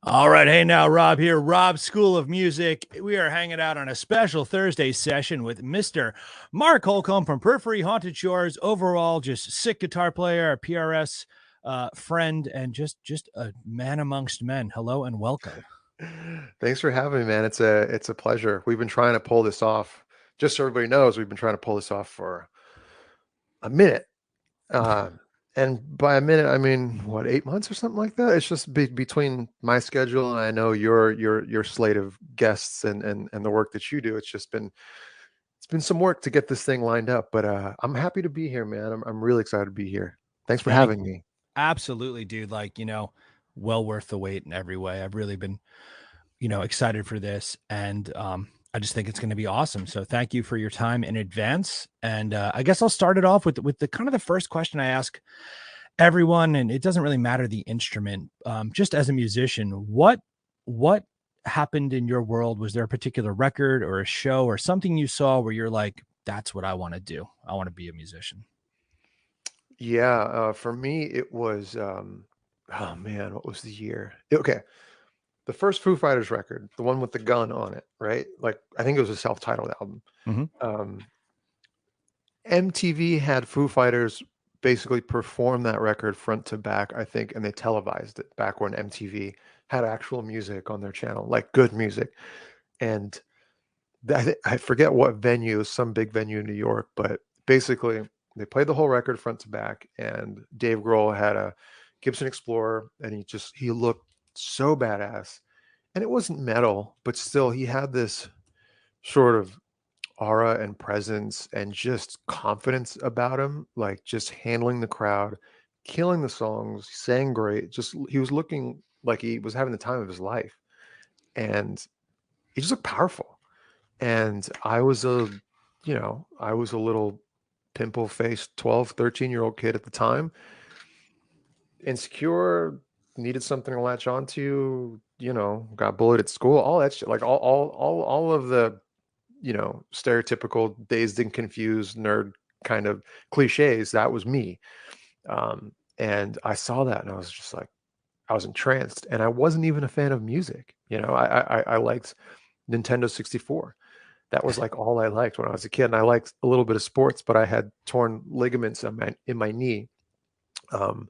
All right. Hey, now, Rob here, Rob School of Music. We are hanging out on a special Thursday session with Mr. Mark Holcomb from Periphery, Haunted Shores. Overall, just sick guitar player, a PRS friend, and just a man amongst men. Hello and welcome. Thanks for having me, man. It's a pleasure. We've been trying to pull this off. Just so everybody knows, we've been trying to pull this off for a minute. Uh, and by a minute, I mean what, 8 months or something like that. It's just between my schedule and I know your slate of guests and the work that you do. It's been some work to get this thing lined up, but I'm happy to be here, man. I'm really excited to be here. Thanks for Thank having me. Absolutely, dude. Well worth the wait in every way. I've really been, excited for this. And I just think it's going to be awesome. So thank you for your time in advance. And I guess I'll start it off with the kind of the first question I ask everyone, and it doesn't really matter the instrument. Just as a musician, what happened in your world? Was there a particular record or a show or something you saw where you're like, that's what I want to do? I want to be a musician. Yeah, for me it was oh man, what was the year? Okay. The first Foo Fighters record, the one with the gun on it, right? Like I think it was a self-titled album. Mm-hmm. Um, MTV had Foo Fighters basically perform that record front to back, I think, and they televised it back when MTV had actual music on their channel, like good music. And I forget what venue, some big venue in New York, but basically they played the whole record front to back, and Dave Grohl had a Gibson Explorer, and he looked so badass. And it wasn't metal, but still he had this sort of aura and presence and just confidence about him, like just handling the crowd, killing the songs, sang great. Just he was looking like he was having the time of his life. And he just looked powerful. And I was a little pimple faced 12, 13-year-old kid at the time, insecure, needed something to latch onto, got bullied at school, all that shit, like all of the, stereotypical dazed and confused nerd kind of cliches. That was me. And I saw that and I was just like, I was entranced, and I wasn't even a fan of music. I liked Nintendo 64. That was like all I liked when I was a kid. And I liked a little bit of sports, but I had torn ligaments in my knee. Um,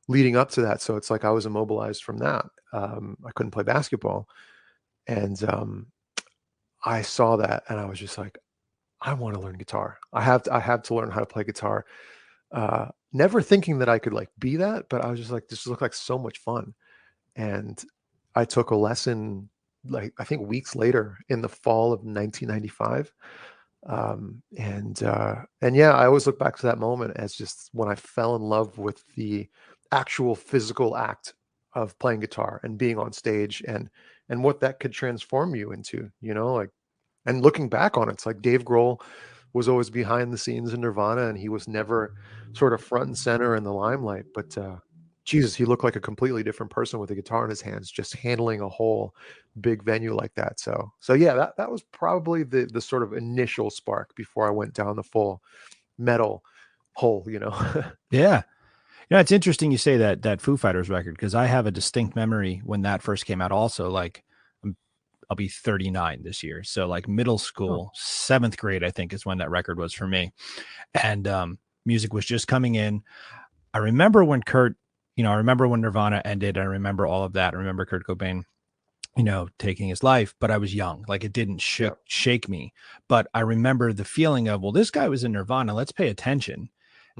Leading up to that. So it's like I was immobilized from that. I couldn't play basketball. And I saw that and I was just like, I want to learn guitar. I have to learn how to play guitar. Never thinking that I could like be that, but I was just like, this looked like so much fun. And I took a lesson like I think weeks later in the fall of 1995. And yeah, I always look back to that moment as just when I fell in love with the actual physical act of playing guitar and being on stage, and what that could transform you into, like. And looking back on it, it's like Dave Grohl was always behind the scenes in Nirvana, and he was never sort of front and center in the limelight. But Jesus, he looked like a completely different person with a guitar in his hands, just handling a whole big venue like that. So yeah, that was probably the sort of initial spark before I went down the full metal hole. Yeah. It's interesting you say that Foo Fighters record because I have a distinct memory when that first came out. Also, like I'll be 39 this year, so like middle Oh, school, seventh grade, I think is when that record was for me, and music was just coming in. I remember when I remember when Nirvana ended. I remember all of that. I remember Kurt Cobain, taking his life, but I was young. Like it didn't yeah. shake me, but I remember the feeling of, well, this guy was in Nirvana. Let's pay attention.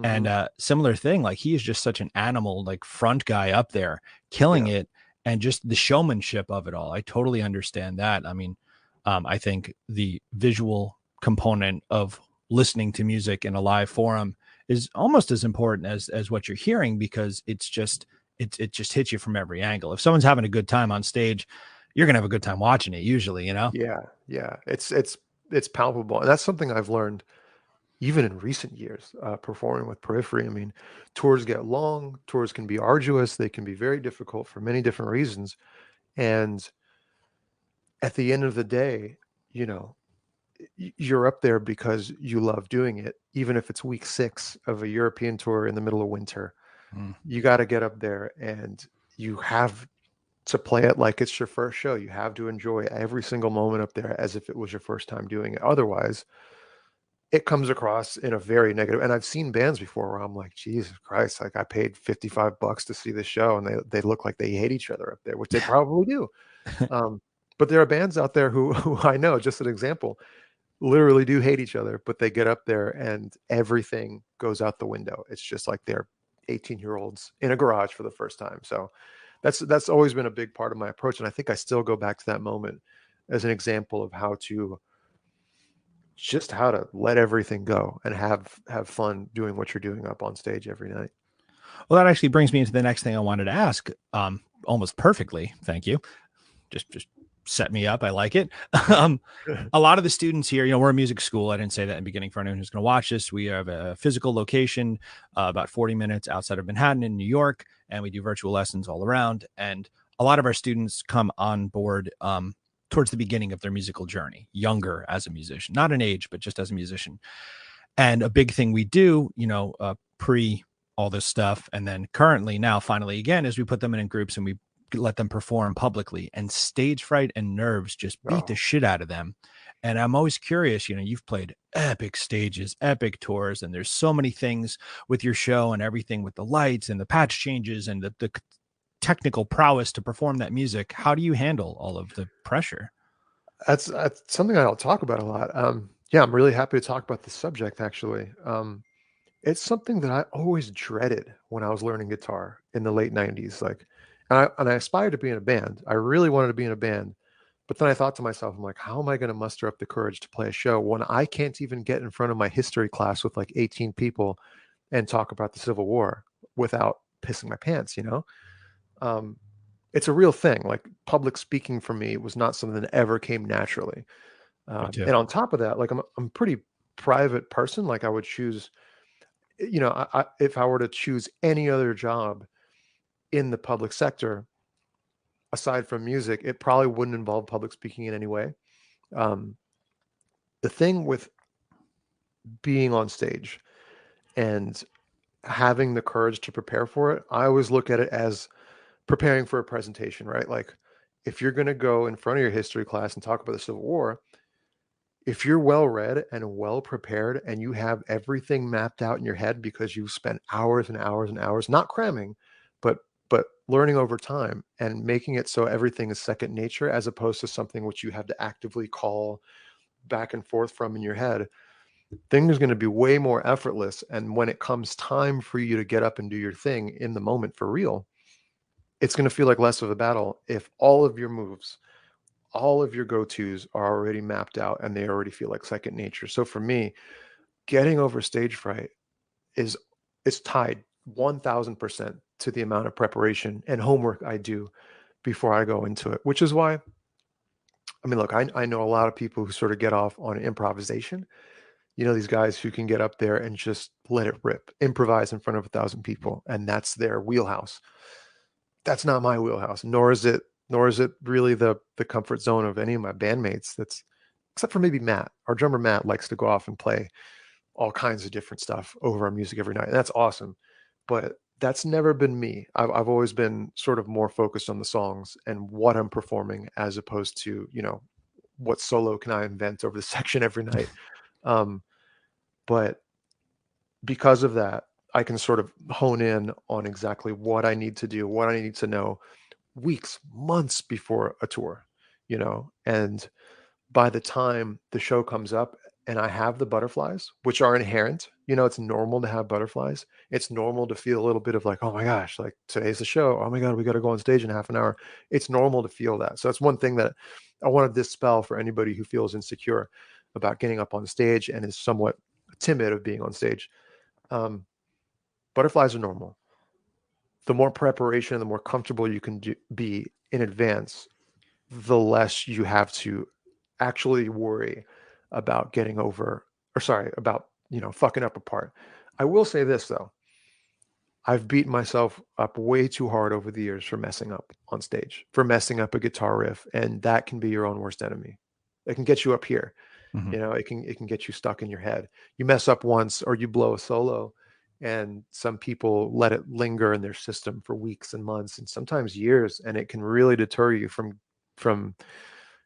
And Hmm. similar thing, like he is just such an animal, like front guy up there, killing Yeah. it, and just the showmanship of it all. I totally understand that. I mean, I think the visual component of listening to music in a live forum is almost as important as what you're hearing because it just hits you from every angle. If someone's having a good time on stage, you're gonna have a good time watching it. Usually. Yeah. Yeah. It's palpable, and that's something I've learned even in recent years, performing with Periphery. I mean, tours get long, tours can be arduous, they can be very difficult for many different reasons. And at the end of the day, you know, you're up there because you love doing it, even if it's week 6 of a European tour in the middle of winter. Mm. You got to get up there, and you have to play it like it's your first show. You have to enjoy every single moment up there as if it was your first time doing it. Otherwise, it comes across in a very negative. And I've seen bands before where I'm like, Jesus Christ, like I paid $55 to see this show, and they look like they hate each other up there, which they probably do. Um, but there are bands out there who I know, just an example, literally do hate each other, but they get up there and everything goes out the window. It's just like they're 18-year-olds in a garage for the first time. So that's always been a big part of my approach. And I think I still go back to that moment as an example of how to let everything go and have fun doing what you're doing up on stage every night. Well, that actually brings me into the next thing I wanted to ask. Almost perfectly, thank you. Just set me up. I like it. um, a lot of the students here, we're a music school. I didn't say that in the beginning for anyone who's going to watch this. We have a physical location about 40 minutes outside of Manhattan in New York, and we do virtual lessons all around. And a lot of our students come on board towards the beginning of their musical journey, younger as a musician, not in age, but just as a musician. And a big thing we do, pre all this stuff, and then currently now, finally, again, is we put them in groups and we let them perform publicly, and stage fright and nerves just beat the Oh, shit out of them. And I'm always curious, you've played epic stages, epic tours, and there's so many things with your show and everything with the lights and the patch changes and the technical prowess to perform that music. How do you handle all of the pressure? that's something I don't talk about a lot. Yeah, I'm really happy to talk about this subject actually. It's something that I always dreaded when I was learning guitar in the late 90s. Like, and I aspired to be in a band. I really wanted to be in a band. But then I thought to myself, I'm like, how am I going to muster up the courage to play a show when I can't even get in front of my history class with like 18 people and talk about the Civil War without pissing my pants, you know? Um, it's a real thing. Like public speaking for me was not something that ever came naturally. Me too. And on top of that, like I'm a pretty private person. Like I would choose, if I were to choose any other job in the public sector aside from music, it probably wouldn't involve public speaking in any way. Um, the thing with being on stage and having the courage to prepare for it, I always look at it as preparing for a presentation, right? Like if you're going to go in front of your history class and talk about the Civil War, if you're well read and well prepared and you have everything mapped out in your head because you've spent hours and hours and hours not cramming, but learning over time and making it so everything is second nature as opposed to something which you have to actively call back and forth from in your head, things are going to be way more effortless. And when it comes time for you to get up and do your thing in the moment for real, it's going to feel like less of a battle if all of your moves, all of your go-tos are already mapped out and they already feel like second nature. So for me, getting over stage fright is tied 1000% to the amount of preparation and homework I do before I go into it, which is why, I mean, look, I know a lot of people who sort of get off on improvisation. These guys who can get up there and just let it rip, improvise in front of 1,000 people, and that's their wheelhouse. That's not my wheelhouse, nor is it really the comfort zone of any of my bandmates. That's except for maybe Matt. Our drummer Matt likes to go off and play all kinds of different stuff over our music every night. And that's awesome. But that's never been me. I've always been sort of more focused on the songs and what I'm performing as opposed to, what solo can I invent over the section every night. Um, but because of that, I can sort of hone in on exactly what I need to do, what I need to know weeks, months before a tour, and by the time the show comes up and I have the butterflies, which are inherent, it's normal to have butterflies. It's normal to feel a little bit of like, oh my gosh, like today's the show. Oh my God, we got to go on stage in half an hour. It's normal to feel that. So that's one thing that I want to dispel for anybody who feels insecure about getting up on stage and is somewhat timid of being on stage. Um, Butterflies are normal. The more preparation, the more comfortable you can be in advance, the less you have to actually worry about getting over, or sorry, about, fucking up a part. I will say this though. I've beaten myself up way too hard over the years for messing up on stage, for messing up a guitar riff, and that can be your own worst enemy. It can get you up here. Mhm. It can get you stuck in your head. You mess up once or you blow a solo, And some people let it linger in their system for weeks and months and sometimes years, and it can really deter you from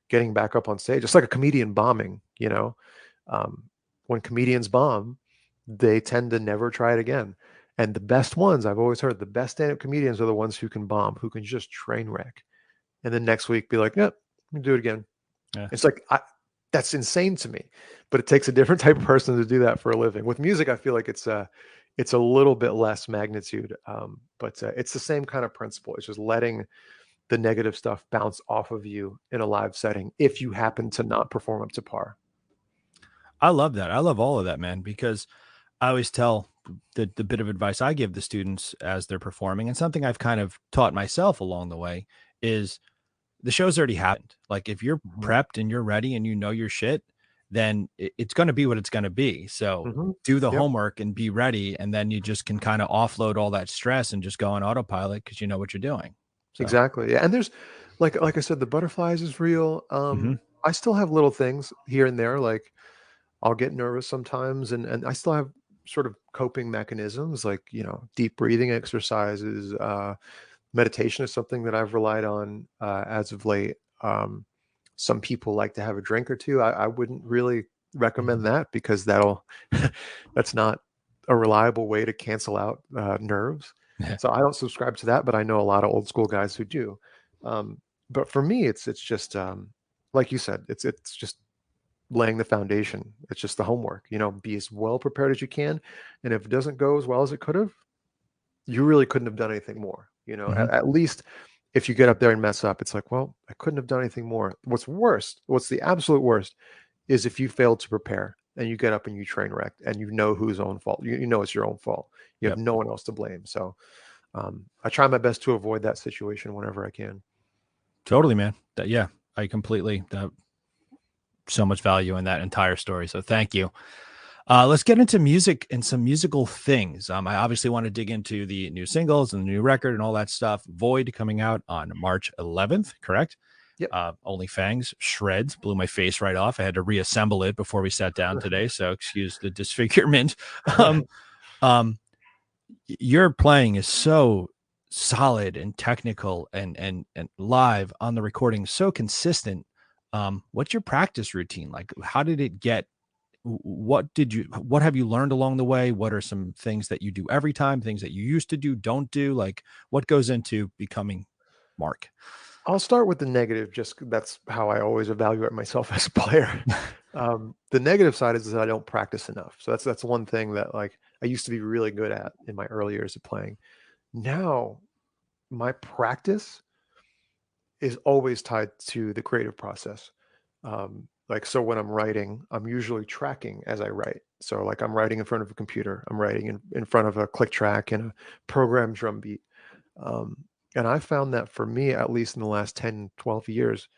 getting back up on stage. It's like a comedian bombing, you know. Um, when comedians bomb, they tend to never try it again. And the best ones, I've always heard, the best stand-up comedians are the ones who can bomb, who can just train wreck, and then next week be like, "Yep, yeah, do it again." Yeah. It's like that's insane to me, but it takes a different type of person to do that for a living. With music, I feel like it's a little bit less magnitude, but it's the same kind of principle. It's just letting the negative stuff bounce off of you in a live setting if you happen to not perform up to par. I love that. I love all of that, man, because I always tell the bit of advice I give the students as they're performing, and something I've kind of taught myself along the way is the show's already happened. Like if you're Mhm. prepped and you're ready and you know your shit, then it's going to be what it's going to be. So Mhm. do the Yep. homework and be ready, and then you just can kind of offload all that stress and just go on autopilot because you know what you're doing. So, Exactly. Yeah. And there's like I said, the butterflies is real. mhm. I still have little things here and there, like I'll get nervous sometimes, and I still have sort of coping mechanisms, like, deep breathing exercises. Meditation is something that I've relied on as of late. Some people like to have a drink or two. I wouldn't really recommend that because that's not a reliable way to cancel out nerves. Yeah. So I don't subscribe to that, but I know a lot of old school guys who do. Um, but for me, it's just like you said, it's just laying the foundation. It's just the homework. Be as well prepared as you can, and if it doesn't go as well as it could have, you really couldn't have done anything more. Mhm. At least if you get up there and mess up, it's like, well, I couldn't have done anything more. What's worst, what's the absolute worst, is if you failed to prepare and you get up and you train wrecked and you know whose own fault. You know it's your own fault. You have Yep. no one else to blame. So I try my best to avoid that situation whenever I can. Totally, man. Yeah, I completely so much value in that entire story. So thank you. Let's get into music and some musical things. I obviously want to dig into the new singles and the new record and all that stuff. Void coming out on March 11th, correct? Yep. Only Fangs shreds blew my face right off. I had to reassemble it before we sat down today, so excuse the disfigurement. Um, um, your playing is so solid and technical and live on the recording, so consistent. What's your practice routine like? How did it get what have you learned along the way? What are some things that you do every time, things that you used to do, don't do? Like what goes into becoming Mark? I'll start with the negative, that's how I always evaluate myself as a player. The negative side is that I don't practice enough. So that's one thing that, like, I used to be really good at in my early years of playing. Now my practice is always tied to the creative process. Like, so when I'm writing, I'm usually tracking as I write. So like I'm writing in front of a computer, I'm writing in front of a click track and a program drum beat. Um, and I found that for me, at least in the last 10, 12 years,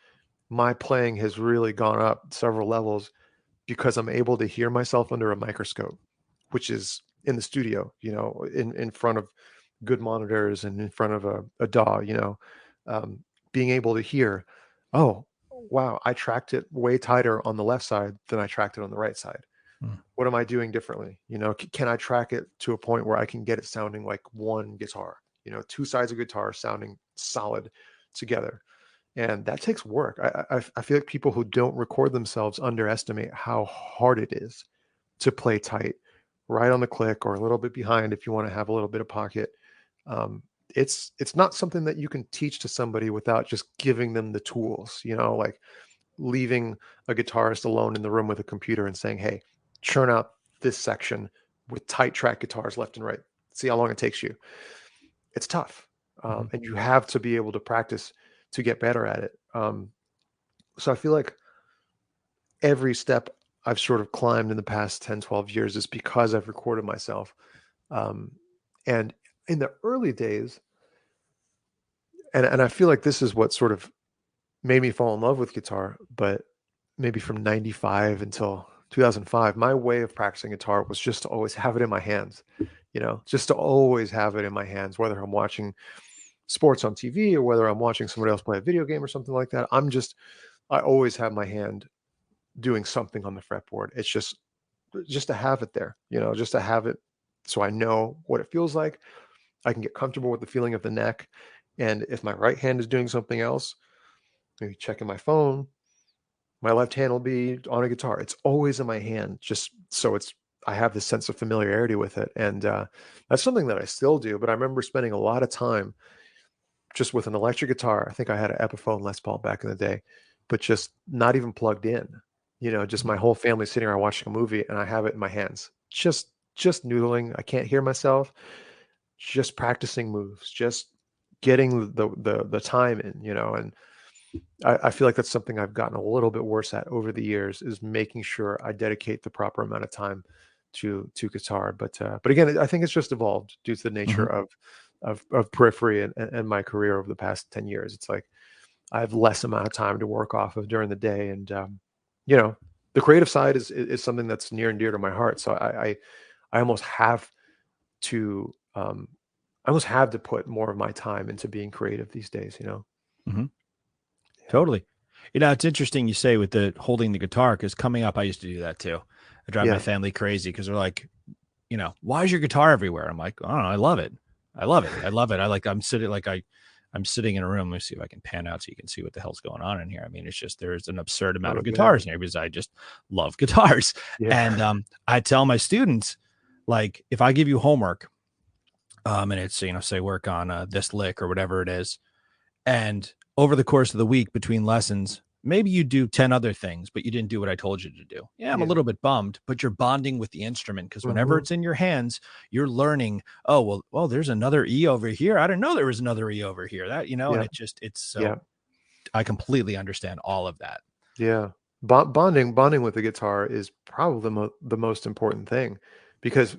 my playing has really gone up several levels because I'm able to hear myself under a microscope, which is in the studio, in front of good monitors and in front of a DAW, um, being able to hear, oh, wow, I tracked it way tighter on the left side than I tracked it on the right side. Mm, What am I doing differently? Can I track it to a point where I can get it sounding like one guitar, two sides of guitar sounding solid together? And that takes work. I feel like people who don't record themselves underestimate how hard it is to play tight, right on the click or a little bit behind if you want to have a little bit of pocket. Um, it's not something that you can teach to somebody without just giving them the tools, like leaving a guitarist alone in the room with a computer and saying, "Hey, churn out this section with tight track guitars left and right. See how long it takes you." It's tough, mhm. and you have to be able to practice to get better at it. So I feel like every step I've sort of climbed in the past 10, 12 years is because I've recorded myself. Um, and in the early days, and I feel like this is what sort of made me fall in love with guitar, but maybe from 95 until 2005, my way of practicing guitar was just to always have it in my hands, just to always have it in my hands, whether I'm watching sports on TV or whether I'm watching somebody else play a video game or something like that. I always have my hand doing something on the fretboard. It's just to have it there, just to have it so I know what it feels like. I can get comfortable with the feeling of the neck. And if my right hand is doing something else, maybe checking my phone, my left hand will be on a guitar. It's always in my hand, just so I have this sense of familiarity with it. And that's something that I still do. But I remember spending a lot of time just with an electric guitar. I think I had an Epiphone Les Paul back in the day, but just not even plugged in. Just my Mhm. whole family sitting around watching a movie, and I have it in my hands, just noodling. I can't hear myself, just practicing moves, just getting the time in, and I feel like that's something I've gotten a little bit worse at over the years, is making sure I dedicate the proper amount of time to guitar. But again, I think it's just evolved due to the nature Mhm. of Periphery and my career over the past 10 years. It's like I have less amount of time to work off of during the day, and you know, the creative side is something that's near and dear to my heart. So I almost have to put more of my time into being creative these days. Mhm. Yeah. Totally. It's interesting you say with the holding the guitar because coming up, I used to do that too. I drive my Yeah. family crazy because they're like, why is your guitar everywhere? I'm like, I don't know. I love it. I love it. I love it. I'm sitting in a room. Let me see if I can pan out so you can see what the hell's going on in here. I mean, it's just, there's an absurd amount Oh, of yeah. guitars in here because I just love guitars. And Yeah. I tell my students, like, if I give you homework, and it's, say work on this lick or whatever it is, and over the course of the week between lessons, maybe you do 10 other things, but you didn't do what I told you to do. Yeah, I'm a Yeah. little bit bummed, but you're bonding with the instrument because whenever Mhm. it's in your hands, you're learning, oh, well, there's another E over here. I didn't know there was another E over here. And Yeah. it's so Yeah. I completely understand all of that. Yeah. Bonding with the guitar is probably the most important thing, because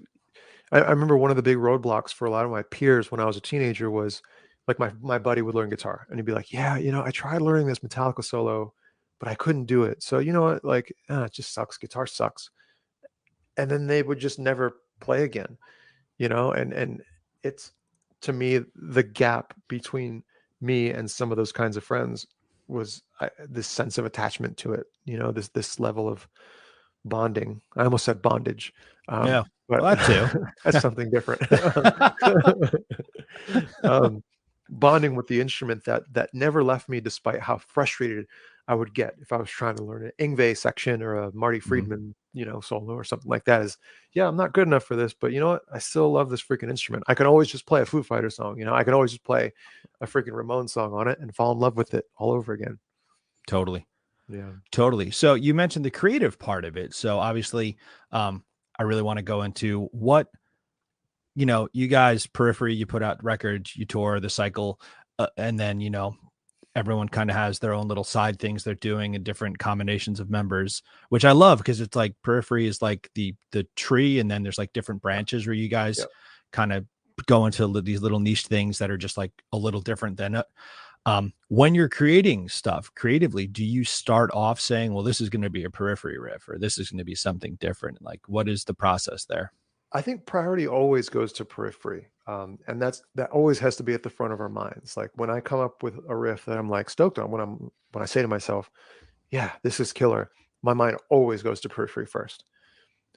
I remember one of the big roadblocks for a lot of my peers when I was a teenager was like my buddy would learn guitar and he'd be like, "Yeah, I tried learning this Metallica solo, but I couldn't do it. So you know what? Like, it just sucks. Guitar sucks." And then they would just never play again, and it's, to me, the gap between me and some of those kinds of friends was this sense of attachment to it, this level of bonding. I almost said bondage, Yeah. but Well, that too. that's something different. um, Bonding with the instrument that never left me, despite how frustrated I would get if I was trying to learn an Ingve section or a Marty Mhm. Friedman, solo or something like that. Is, yeah, I'm not good enough for this, but you know what? I still love this freaking instrument. I can always just play a Foo Fighter song. I can always just play a freaking Ramon song on it and fall in love with it all over again. Totally. Yeah. Totally. So you mentioned the creative part of it. So obviously, I really want to go into what you guys, Periphery, you put out records, you tour the cycle, and then everyone kind of has their own little side things they're doing and different combinations of members, which I love because it's like Periphery is like the tree, and then there's like different Yeah. branches where you guys Yep. kind of go into these little niche things that are just like a little different than it. When you're creating stuff creatively, do you start off saying, well, this is going to be a Periphery riff or this is going to be something different? Like, what is the process there? I think priority always goes to Periphery, and that always has to be at the front of our minds. Like when I come up with a riff that I'm like stoked on, when I say to myself, "Yeah, this is killer," my mind always goes to Periphery first.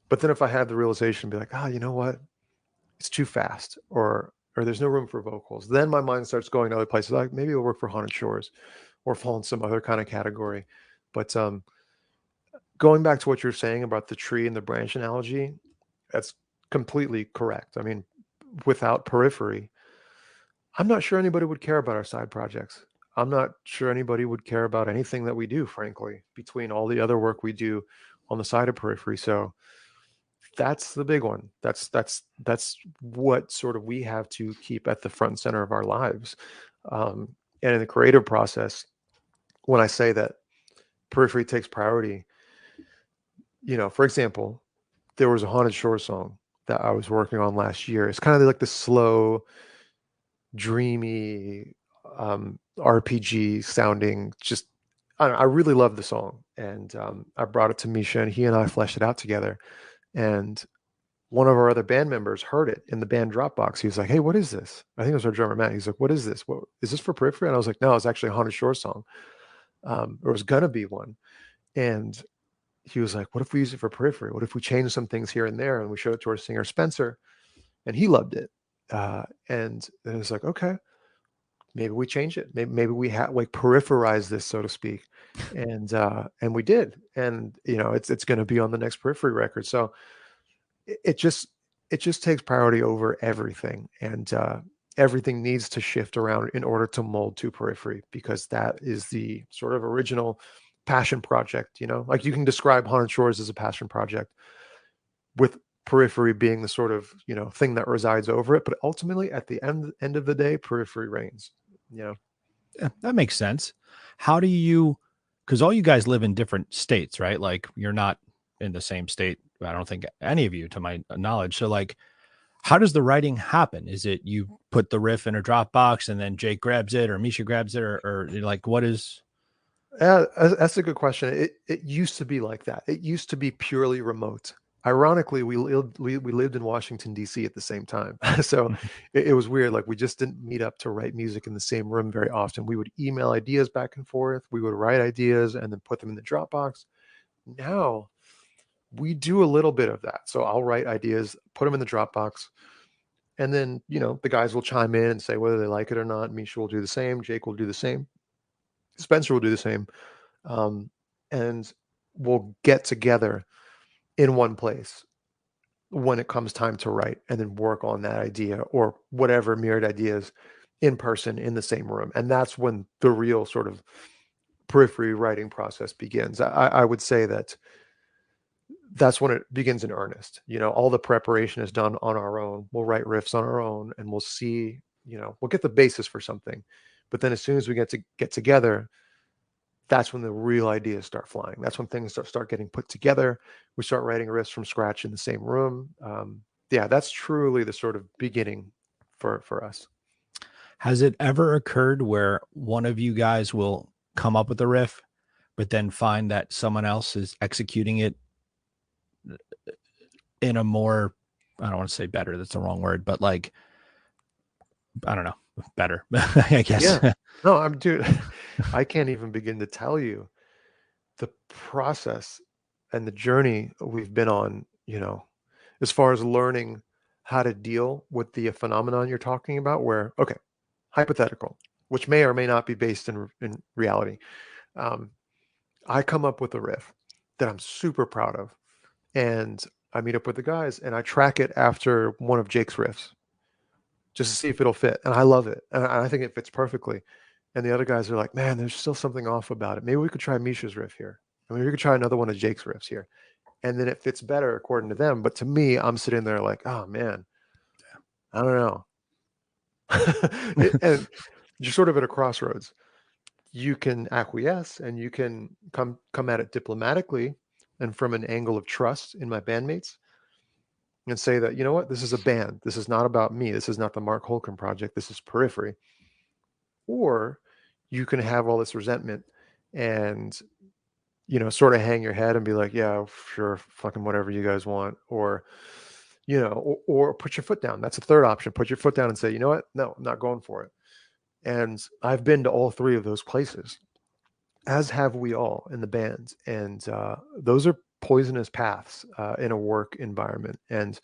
But then if I have the realization, be like, "Ah, you know what? It's too fast," or "There's no room for vocals," then my mind starts going to other places. Like maybe it'll work for Haunted Shores, or fall in some other kind of category. But going back to what you're saying about the tree and the branch analogy, that's completely correct. I mean, without Periphery, I'm not sure anybody would care about our side projects. I'm not sure anybody would care about anything that we do, frankly, between all the other work we do on the side of Periphery. So that's the big one. That's what sort of we have to keep at the front and center of our lives. And in the creative process, when I say that Periphery takes priority, for example, there was a Haunted Shore song that I was working on last year. It's kind of like the slow, dreamy, RPG sounding. Just I don't know, I really love the song, and I brought it to Misha, and he and I fleshed it out together. And one of our other band members heard it in the band Dropbox. He was like, "Hey, what is this?" I think it was our drummer Matt. He's like, "What is this? What is this for Periphery?" And I was like, "No, it's actually a Haunted Shore song. Or it was gonna be one." And he was like, "What if we use it for Periphery? What if we change some things here and there?" And we showed it to our singer Spencer, and he loved it. And it was like, okay, maybe we change it. Maybe we have like peripherize this, so to speak. And we did. And it's going to be on the next Periphery record. So it, it just it just takes priority over everything. And everything needs to shift around in order to mold to Periphery, because that is the sort of original passion project. Like you can describe Haunted Shores as a passion project, with Periphery being the sort of thing that resides over it. But ultimately, at the end of the day, Periphery reigns. You know. Yeah, that makes sense. How do you, because all you guys live in different states, right? Like you're not in the same state. I don't think any of you, to my knowledge. So, like, how does the writing happen? Is it you put the riff in a Dropbox and then Jake grabs it or Misha grabs it, or like what is? Yeah, that's a good question. It used to be like that. It used to be purely remote. Ironically, we lived in Washington D.C. at the same time, so it was weird. Like we just didn't meet up to write music in the same room very often. We would email ideas back and forth. We would write ideas and then put them in the Dropbox. Now we do a little bit of that. So I'll write ideas, put them in the Dropbox, and then the guys will chime in and say whether they like it or not. Misha will do the same. Jake will do the same. Spencer will do the same. And we'll get together in one place when it comes time to write, and then work on that idea or whatever myriad ideas in person in the same room. And that's when the real sort of Periphery writing process begins. I would say that's when it begins in earnest. All the preparation is done on our own. We'll write riffs on our own, and we'll see, we'll get the basis for something. But then as soon as we get together, that's when the real ideas start flying. That's when things start getting put together. We start writing riffs from scratch in the same room. Yeah, that's truly the sort of beginning for us. Has it ever occurred where one of you guys will come up with a riff, but then find that someone else is executing it in a more, I don't want to say better, that's the wrong word, but like, I don't know, better, I guess. Yeah. No, I'm dude. I can't even begin to tell you the process and the journey we've been on, as far as learning how to deal with the phenomenon you're talking about, where, okay, hypothetical, which may or may not be based in reality. Um, I come up with a riff that I'm super proud of, and I meet up with the guys and I track it after one of Jake's riffs just to see if it'll fit. And I love it. And I think it fits perfectly. And the other guys are like, man, there's still something off about it. Maybe we could try Misha's riff here. I mean, we could try another one of Jake's riffs here. And then it fits better according to them. But to me, I'm sitting there like, oh man, I don't know. And you're sort of at a crossroads. You can acquiesce and you can come at it diplomatically and from an angle of trust in my bandmates, and say that, you know what, this is a band. This is not about me. This is not the Mark Holcomb project. This is Periphery. Or you can have all this resentment and, sort of hang your head and be like, yeah, sure, fucking whatever you guys want. Or, or put your foot down. That's a third option. Put your foot down and say, you know what? No, I'm not going for it. And I've been to all three of those places, as have we all in the band. And those are poisonous paths in a work environment. And,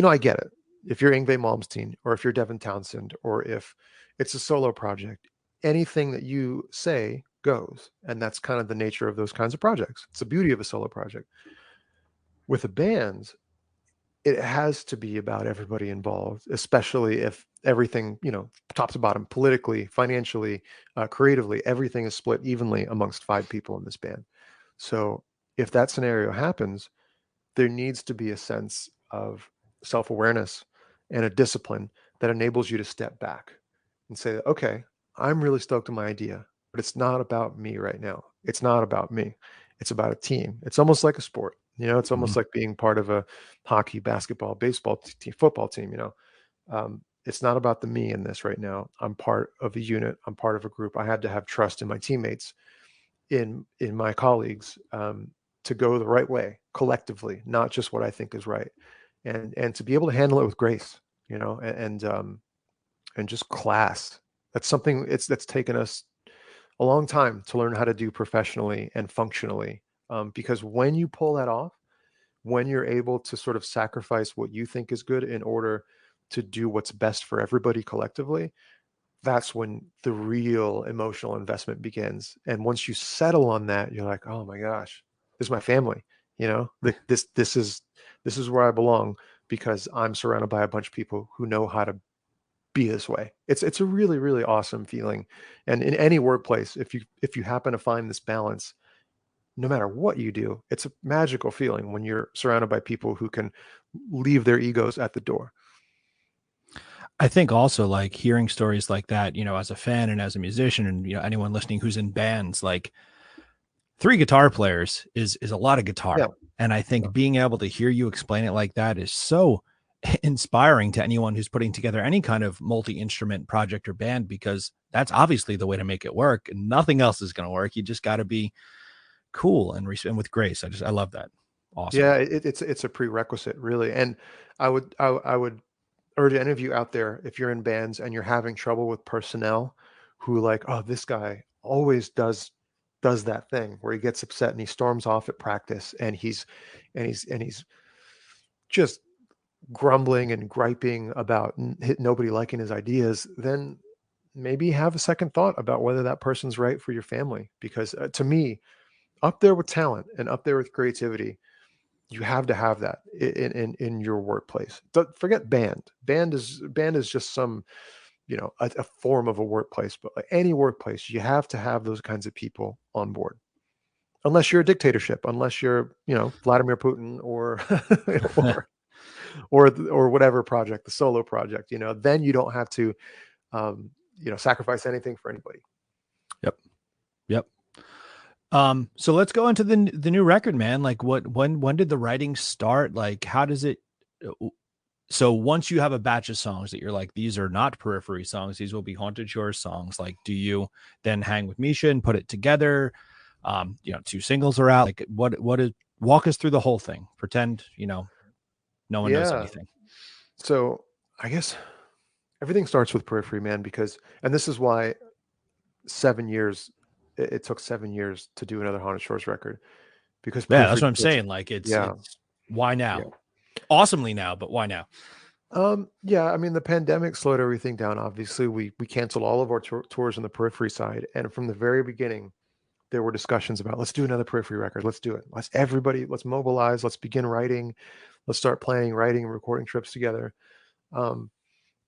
I get it. If you're Yngwie Malmsteen, or if you're Devin Townsend, or if it's a solo project, anything that you say goes. And that's kind of the nature of those kinds of projects. It's the beauty of a solo project. With a band, it has to be about everybody involved, especially if everything, top to bottom, politically, financially, creatively, everything is split evenly amongst 5 people in this band. So if that scenario happens, there needs to be a sense of self-awareness and a discipline that enables you to step back and say, okay, I'm really stoked on my idea, but it's not about me right now. It's not about me. It's about a team. It's almost like a sport. It's almost Mhm. like being part of a hockey, basketball, baseball team, football team. It's not about the me in this right now. I'm part of a unit. I'm part of a group. I had to have trust in my teammates, in my colleagues, to go the right way collectively, not just what I think is right, and to be able to handle it with grace, and just class. That's something that's taken us a long time to learn how to do professionally and functionally. Because when you pull that off, when you're able to sort of sacrifice what you think is good in order to do what's best for everybody collectively, that's when the real emotional investment begins. And once you settle on that, you're like, oh my gosh, this is my family. You know, this is where I belong because I'm surrounded by a bunch of people who know how to be this way. It's a really, really awesome feeling. And in any workplace, if you happen to find this balance, no matter what you do, it's a magical feeling when you're surrounded by people who can leave their egos at the door. I think also like hearing stories like that, as a fan and as a musician, and anyone listening who's in bands, like three guitar players is a lot of Yeah. guitar. And I Yeah. think being able to hear you explain it like that is so inspiring to anyone who's putting together any kind of multi-instrument project or band, because that's obviously the way to make it work. And nothing else is going to work. You just got to be cool and with grace. I love that. Awesome. Yeah, it's a prerequisite, really. And I would urge any of you out there, if you're in bands and you're having trouble with personnel who like, oh, this guy always does that thing where he gets upset and he storms off at practice and he's just grumbling and griping about nobody liking his ideas, then maybe have a second thought about whether that person's right for your family. Because to me, up there with talent and up there with creativity, you have to have that in your workplace. Don't forget band. Band is just some, a form of a workplace, but like any workplace, you have to have those kinds of people on board. Unless you're a dictatorship, unless you're, Vladimir Putin or or or whatever project, the solo project, then you don't have to sacrifice anything for anybody. Yep. Yep. So let's go into the new record, man. Like when did the writing start? Like how does it so once you have a batch of songs that you're like, these are not Periphery songs, these will be Haunted Shores songs, like do you then hang with Misha and put it together? Two singles are out. Like what is walk us through the whole thing. Pretend, no one knows Yeah. anything. So I guess everything starts with Periphery, man, because, and this is why 7 years, it took 7 years to do another Haunted Shores record because Yeah, that's Periphery what I'm just, saying. Like yeah, it's why yeah. now? Awesomely now, but why now? Yeah, I mean, the pandemic slowed everything down. Obviously, we canceled all of our tours on the Periphery side, and from the very beginning, there were discussions about let's do another Periphery record. Let's do it. Let's mobilize. Let's begin writing. Let's start planning, writing, and recording trips together. Um,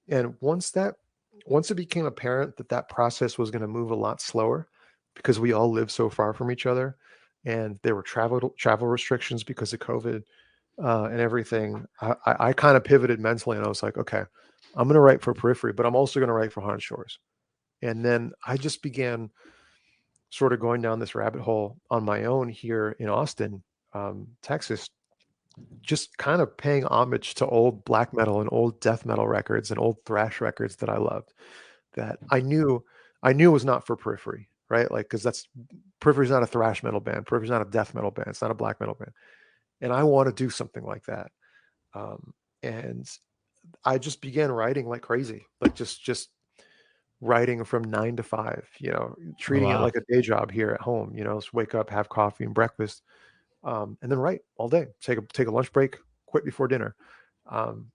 and once it became apparent that that process was going to move a lot slower because we all live so far from each other, and there were travel restrictions because of COVID and everything, I kind of pivoted mentally and I was like, okay, I'm going to write for Periphery, but I'm also going to write for Haunted Shores. And then I just began sort of going down this rabbit hole on my own here in Austin, Texas, just kind of paying homage to old black metal and old death metal records and old thrash records that I loved that I knew was not for Periphery, right? Like, because that's Periphery's not a thrash metal band, Periphery's not a death metal band, it's not a black metal band, and I want to do something like that. And I just began writing like crazy, like just writing from 9 to 5, Oh treating it wow. like a day job here at home, just wake up, have coffee and breakfast, and then write all day, take a lunch break, quit before dinner. Um,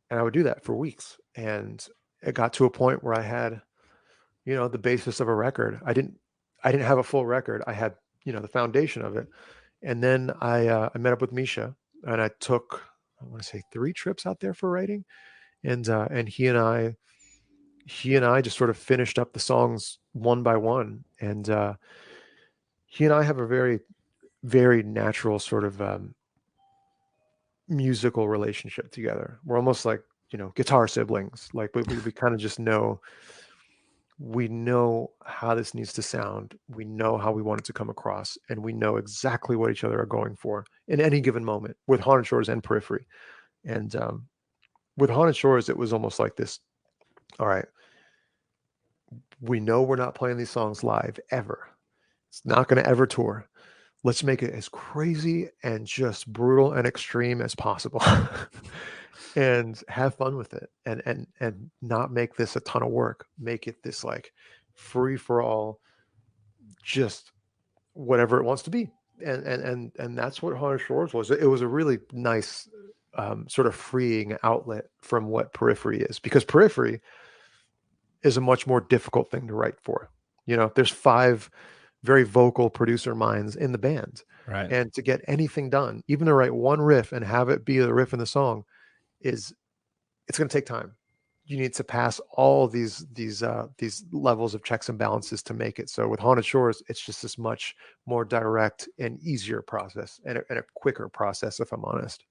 and I would do that for weeks. And it got to a point where I had, the basis of a record. I didn't have a full record. I had, the foundation of it. And then I met up with Misha and I took, I want to say 3 trips out there for writing. And he and I just sort of finished up the songs one by one. And he and I have a very, very natural sort of musical relationship together. We're almost like, guitar siblings. Like we kind of just know, we know how this needs to sound. We know how we want it to come across, and we know exactly what each other are going for in any given moment with Haunted Shores and Periphery. And with Haunted Shores, it was almost like this. All right, we know we're not playing these songs live ever. It's not going to ever tour. Let's make it as crazy and just brutal and extreme as possible. And have fun with it, and not make this a ton of work. Make it this like free for all, just whatever it wants to be. And that's what Haunted Shores was. It was a really nice sort of freeing outlet from what Periphery is, because Periphery is a much more difficult thing to write for. There's 5 very vocal producer minds in the band, Right. and to get anything done, even to write one riff and have it be the riff in the song, is it's going to take time. You need to pass all these levels of checks and balances to make it. So with Haunted Shores, it's just this much more direct and easier process, and a quicker process, if I'm honest.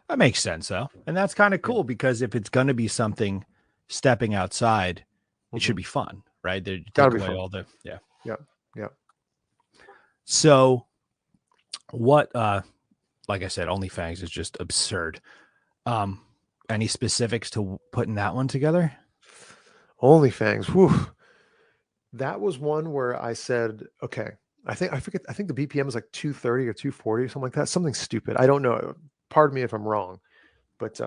That makes sense though. And that's kind of Yeah. cool because if it's going to be something stepping outside, it Hmm. should be fun, right? They Got to take be away fun. all the, yeah. Yeah. Yeah. So what, like I said, OnlyFans is just absurd. Um, any specifics to putting that one together? OnlyFans. Whew. That was one where I said, okay, I forget, I think the BPM is like 230 or 240 or something like that. Something stupid. I don't know. Pardon me if I'm wrong, but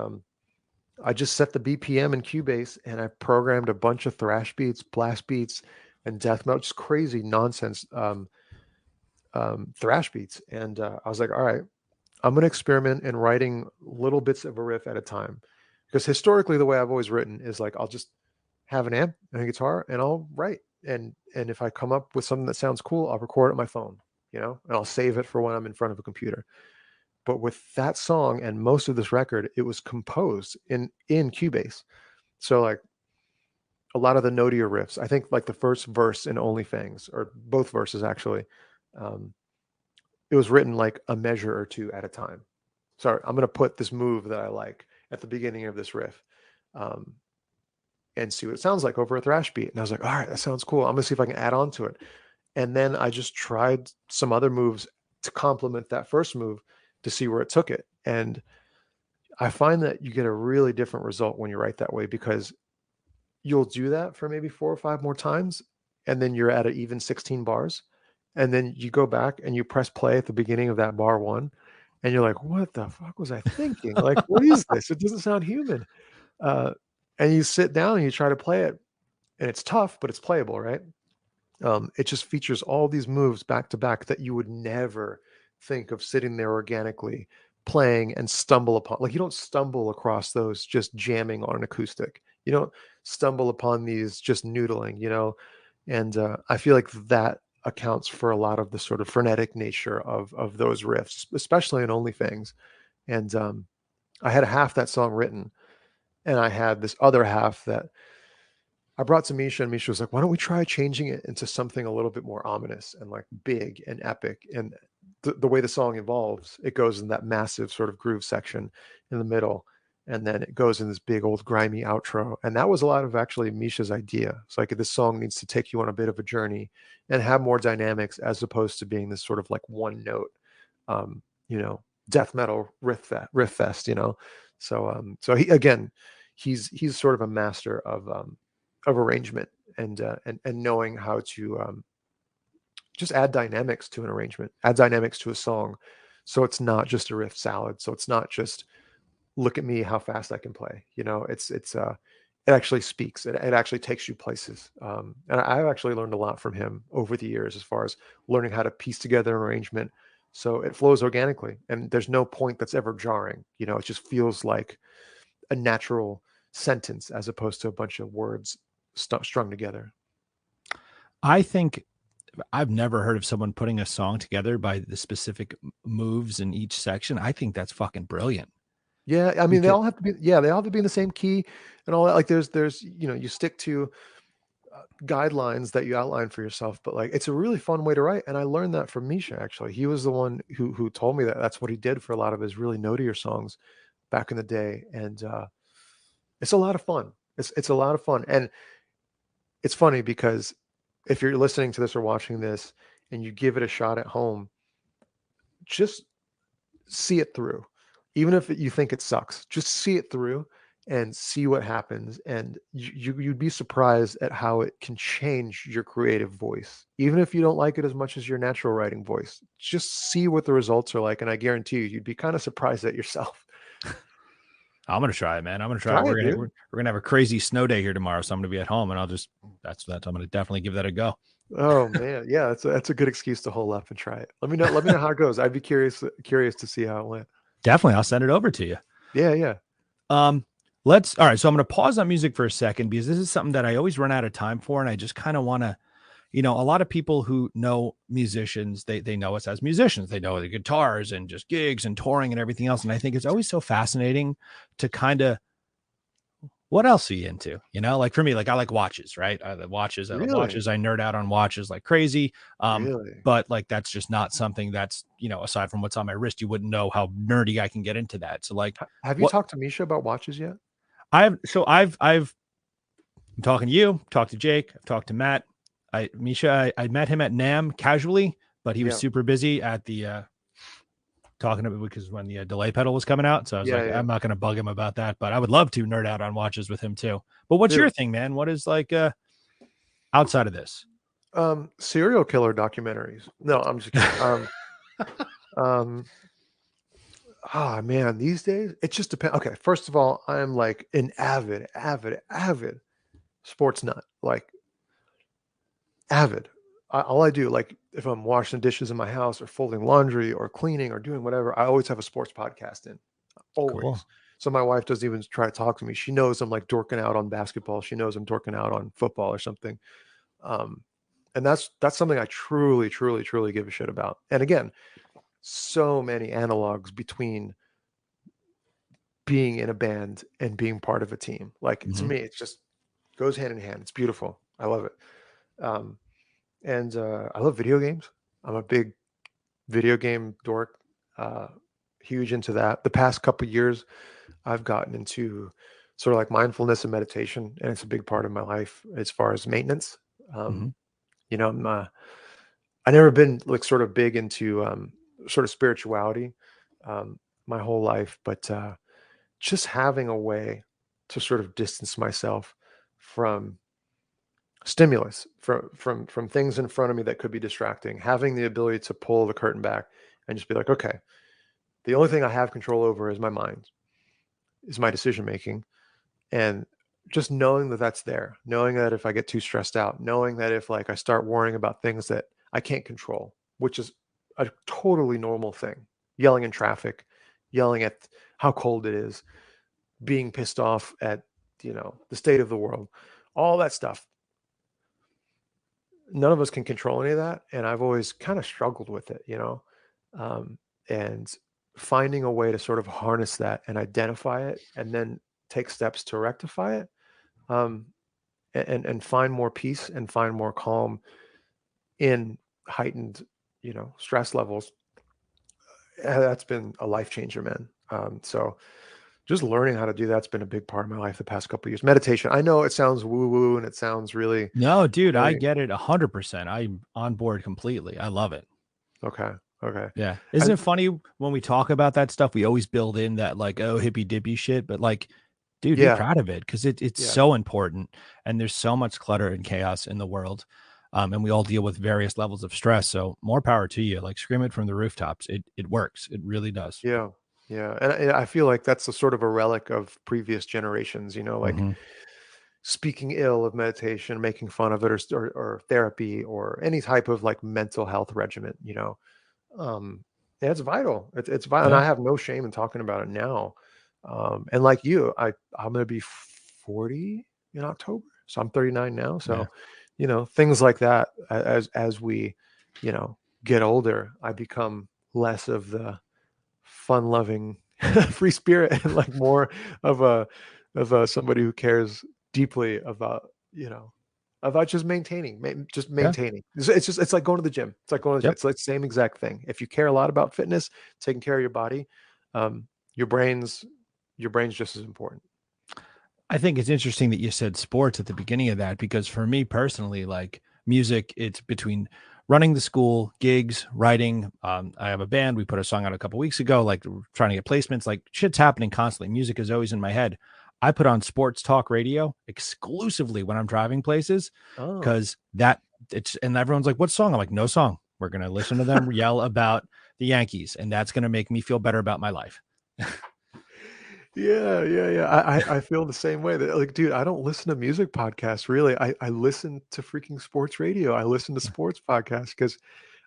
I just set the BPM in Cubase, and I programmed a bunch of thrash beats, blast beats, and death metal, just crazy nonsense thrash beats. And I was like, all right, I'm going to experiment in writing little bits of a riff at a time. Because historically, the way I've always written is like, I'll just have an amp and a guitar and I'll write. And if I come up with something that sounds cool, I'll record it on my phone, and I'll save it for when I'm in front of a computer. But with that song and most of this record, it was composed in Cubase. So like a lot of the notier riffs, I think like the first verse in Only Fangs, or both verses actually, um, it was written like a measure or two at a time. Sorry, I'm going to put this move that I like at the beginning of this riff, um, and see what it sounds like over a thrash beat. And I was like, all right, that sounds cool. I'm going to see if I can add on to it. And then I just tried some other moves to complement that first move to see where it took it. And I find that you get a really different result when you write that way, because you'll do that for maybe 4 or 5 more times, and then you're at an even 16 bars. And then you go back and you press play at the beginning of that bar 1, and you're like, what the fuck was I thinking? Like, what is this? It doesn't sound human. Uh, and you sit down and you try to play it, and it's tough, but it's playable, right? It just features all these moves back to back that you would never think of sitting there organically playing and stumble upon. Like, you don't stumble across those just jamming on an acoustic. You don't stumble upon these just noodling. And I feel like that accounts for a lot of the sort of frenetic nature of those riffs, especially in OnlyFans. And I had half that song written, and I had this other half that I brought to Misha, and Misha was like, "Why don't we try changing it into something a little bit more ominous and like big and epic?" And the way the song evolves, it goes in that massive sort of groove section in the middle, and then it goes in this big old grimy outro. And that was a lot of actually Misha's idea. It's like, this song needs to take you on a bit of a journey and have more dynamics, as opposed to being this sort of like one note, um, you know, death metal riff fest. So he, again, he's sort of a master of arrangement, and knowing how to just add dynamics to an arrangement, add dynamics to a song, so it's not just a riff salad. So it's not just, look at me, how fast I can play. It actually speaks. It actually takes you places. And I've actually learned a lot from him over the years, as far as learning how to piece together an arrangement so it flows organically, and there's no point that's ever jarring. It just feels like a natural sentence, as opposed to a bunch of words strung together. I think I've never heard of someone putting a song together by the specific moves in each section. I think that's fucking brilliant. Yeah, I mean, Because they all have to be in the same key and all that. Like, there's you stick to guidelines that you outline for yourself, but like, it's a really fun way to write. And I learned that from Misha. Actually, he was the one who told me that that's what he did for a lot of his really notier songs back in the day. And it's a lot of fun. It's a lot of fun. And it's funny because if you're listening to this or watching this and you give it a shot at home, just see it through. Even if you think it sucks, just see it through and see what happens. And you'd be surprised at how it can change your creative voice. Even if you don't like it as much as your natural writing voice, just see what the results are like. And I guarantee you'd be kind of surprised at yourself. I'm gonna try it, man. I'm gonna try it. Try We're it, gonna dude. we're gonna have a crazy snow day here tomorrow, so I'm gonna be at home, and I'll just that's I'm gonna definitely give that a go. Oh man, yeah, that's a good excuse to hole up and try it. Let me know how it goes. I'd be curious to see how it went. Definitely, I'll send it over to you. Yeah, yeah. Um, let's all right. So I'm going to pause on music for a second because this is something that I always run out of time for, and I just kind of want to, a lot of people who know musicians, they know us as musicians. They know the guitars and just gigs and touring and everything else. And I think it's always so fascinating to kind of what else are you into? Like for me, like I like watches, right? I love watches. I love Really? watches. I nerd out on watches like crazy. Really? But like that's just not something that's, aside from what's on my wrist, you wouldn't know how nerdy I can get into that. So like Have you what talked to Misha about watches yet? I'm talking to you, talked to Jake, I've talked to Matt. I met him at NAM casually, but he was Yeah. super busy at the talking about because when the delay pedal was coming out. So I was Yeah, like, yeah. I'm not going to bug him about that, but I would love to nerd out on watches with him too. But what's your Dude, thing, man? What is like outside of this? serial killer documentaries. No, I'm just kidding. Um, man, these days it just depends. Okay, first of all, I'm like an avid sports nut. Like avid. All I do, like if I'm washing dishes in my house or folding laundry or cleaning or doing whatever, I always have a sports podcast in. Cool. Always. So my wife doesn't even try to talk to me. She knows I'm like dorking out on basketball. She knows I'm dorking out on football or something. Um, and that's something I truly, truly, truly give a shit about. And again, so many analogs between being in a band and being part of a team. Like to Mm-hmm. me, it's just goes hand in hand. It's beautiful. I love it. Um, and I love video games. I'm a big video game dork. Uh, Huge into that. The past couple years, I've gotten into sort of like mindfulness and meditation, and it's a big part of my life as far as maintenance. Mm-hmm. Um, I never been like sort of big into sort of spirituality um, my whole life, but just having a way to sort of distance myself from stimulus, from things in front of me that could be distracting, having the ability to pull the curtain back and just be like, okay, the only thing I have control over is my mind, is my decision making, and just knowing that that's there, knowing that if I get too stressed out, knowing that if like I start worrying about things that I can't control, which is a totally normal thing, yelling in traffic, yelling at how cold it is, being pissed off at the state of the world, all that stuff. None of us can control any of that, and I've always kind of struggled with it, um, and finding a way to sort of harness that and identify it, and then take steps to rectify it, um, and find more peace and find more calm in heightened, stress levels. That's been a life changer, man. So just learning how to do that's been a big part of my life the past couple of years. Meditation. I know it sounds woo woo and it sounds really, No, dude, I really get it 100%. I'm on board completely. I love it. okay. Okay. Yeah. Isn't And it funny when we talk about that stuff? We always build in that like, oh, hippy dippy shit, but like, dude, be yeah, proud of it because it's yeah, so important. And there's so much clutter and chaos in the world. And we all deal with various levels of stress. So more power to you. Like scream it from the rooftops. It works. It really does. yeah, yeah. And I feel like that's a sort of a relic of previous generations, like Hmm. speaking ill of meditation, making fun of it, or therapy, or any type of like mental health regimen. Um, yeah, it's vital. It's vital, and Yeah. I have no shame in talking about it now. And like you, I'm gonna be 40 in October, so I'm 39 now. Yeah. So, things like that as we, you know, get older, I become less of the fun-loving free spirit and like more of a somebody who cares deeply about just just Yeah. maintaining. It's like going to the gym. It's like going to the gym. Yep. It's like the same exact thing. If you care a lot about fitness, taking care of your body, um, your brain's your brain's just as important. I think it's interesting that you said sports at the beginning of that because for me personally, like music, it's between running the school, gigs, writing. I have a band. We put a song out a couple weeks ago, like trying to get placements. Like shit's happening constantly. Music is always in my head. I put on sports talk radio exclusively when I'm driving places Oh, because that it's and everyone's like, "What song?" I'm like, "No song. We're gonna listen to them yell about the Yankees, and that's gonna make me feel better about my life." yeah, yeah, yeah. I feel the same way. That like, dude, I don't listen to music podcasts really. I listen to freaking sports radio. I listen to sports podcasts because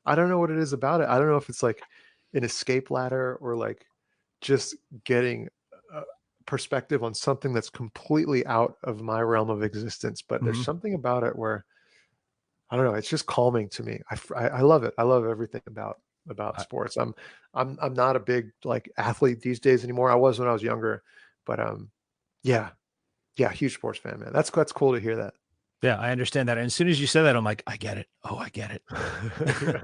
I don't know what it is about it. I don't know if it's like an escape ladder or like just getting a perspective on something that's completely out of my realm of existence. But there's Mhm. something about it where I don't know. It's just calming to me. I love it. I love everything about I, sports. I'm not a big like athlete these days anymore. I was when I was younger, but yeah, yeah, huge sports fan, man. That's cool to hear that. yeah, I understand that. And as soon as you said that, I'm like, I get it. Oh, I get it. Yeah.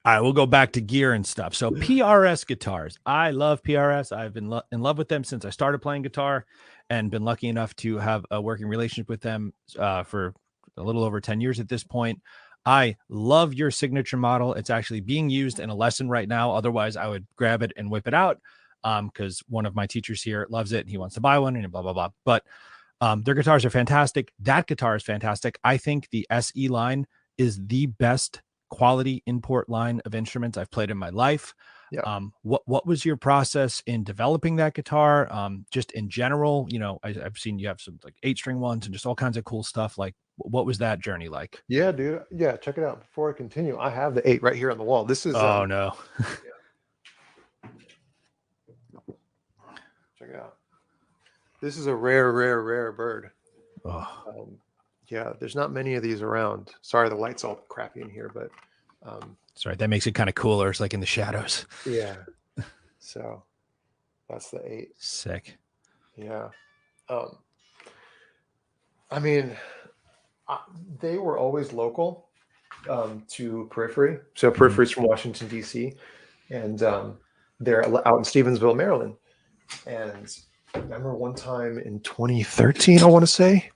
All right, we'll go back to gear and stuff. So PRS guitars. I love PRS. I've been in love with them since I started playing guitar and been lucky enough to have a working relationship with them for a little over 10 years at this point. I love your signature model. It's actually being used in a lesson right now. Otherwise, I would grab it and whip it out because one of my teachers here loves it and he wants to buy one and blah, blah, blah. But their guitars are fantastic. That guitar is fantastic. I think the SE line is the best quality import line of instruments I've played in my life. Yeah. What was your process in developing that guitar? Just in general, I've seen you have some like 8-string ones and just all kinds of cool stuff. Like, what was that journey like? Yeah, dude. Yeah, check it out. Before I continue, I have the 8 right here on the wall. This is Oh no. yeah, check it out. This is a rare, rare, rare bird. Oh, Um, yeah, there's not many of these around. Sorry, the light's all crappy in here, but sorry. That makes it kind of cooler. It's like in the shadows. yeah. So that's the 8. Sick. Yeah. Um, I mean, I, they were always local to Periphery. So Mhm. Periphery's from Washington D.C. and they're out in Stevensville, Maryland. And I remember one time in 2013, I want to say,